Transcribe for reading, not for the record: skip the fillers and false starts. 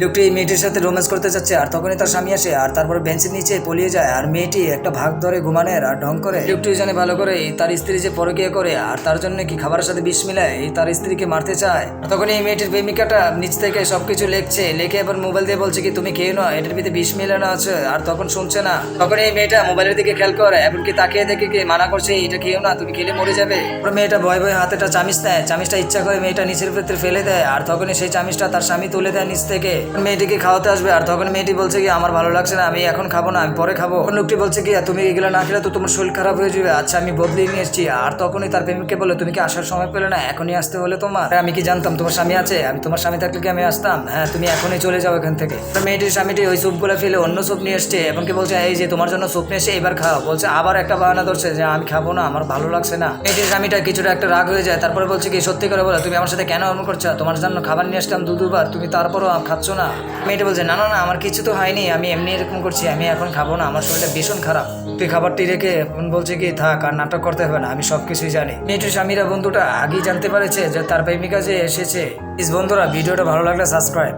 লোকটি এই মেয়েটির সাথে রোম্যান্স করতে যাচ্ছে আর তখনই তার স্বামী আসে আর তারপরে বেঞ্চের নিচে পলিয়ে যায় আর মেয়েটি একটা ভাগ ধরে ঘুমানের আর ঢং করে। লোকটি জানে ভালো করে তার স্ত্রী যে পরকীয়া করে আর তার জন্য কি খাবারের সাথে বিষ মিলায় তার স্ত্রীকে মারতে চায়। তখন এই মেয়েটির প্রেমিকাটা নিচ থেকে সবকিছু লিখে এবার মোবাইল দিয়ে বলছে কি তুমি খেয়ে নাও, এটার ভিতরে বিষ মিলানো আছে। আর তখন শুনছে না। তখন এই মেয়েটা মোবাইলের দিকে খেয়াল করে এমনকি তাকিয়ে দেখে কি মানা করছে এটা খেয়েও না, তুমি খেলে মরে যাবে। মেয়েটা ভয় ভয় হাতে একটা চামিচ নেয়, চামিচটা ইচ্ছা করে মেয়েটা নিচের ভেতরে ফেলে দেয় আর তখনই সেই চামিচটা তার স্বামী তুলে দেয় নিচ থেকে। মেয়েটিকে খাওয়াতে আসবে আর তখন মেয়েটি বলছে কি আমার ভালো লাগছে না, আমি এখন খাবো না, আমি পরে খাবো। লোকটি বলছে কি তুমি এগুলো না খেলে তো তোমার শরীর খারাপ হয়ে যাবে, আচ্ছা আমি বদলে নিয়ে এসেছি। আর তখনই তার প্রেমিককে বলে তুমি কি আসার সময় পেলে না, এখনই আসতে হলে তোমার? আমি কি জানতাম তোমার স্বামী আছে? আমি তোমার স্বামী থাকলে কি আমি আসতাম? হ্যাঁ তুমি এখনই চলে যাও এখান থেকে। মেয়েটির স্বামীটি ওই স্যুপগুলো ফেলে অন্য স্যুপ নিয়ে এসছে এবং কি বলছে এই যে তোমার জন্য স্যুপ নিয়ে এসে এবার খাও। বলছে আবার একটা বাহানা ধরছে যে আমি খাবো না, আমার ভালো লাগছে না। মেয়েটির স্বামীটা কিছুটা একটা রাগ হয়ে যায়, তারপরে বলছে কি সত্যি করে বলো তুমি আমার সাথে কেন এমন করছো? তোমার জন্য খাবার নিয়ে আসলাম দুবার, তুমি তারপরও খাচ্ছ না। মেয়েটা বলছে না না না আমার কিছু তো হয়নি, আমি এমনি এরকম করছি, আমি এখন খাবো না, আমার শরীরটা ভীষণ খারাপ। তুই খাবারটি রেখে বলছে কি থাক, আর নাটক করতে হবে না, আমি সবকিছুই জানি। মেয়েটির স্বামীরা বন্ধুটা আগেই জানতে পারেছে যে তার প্রেমিকা যে এসেছে। প্লিজ বন্ধুরা ভিডিওটা ভালো লাগলে সাবস্ক্রাইব।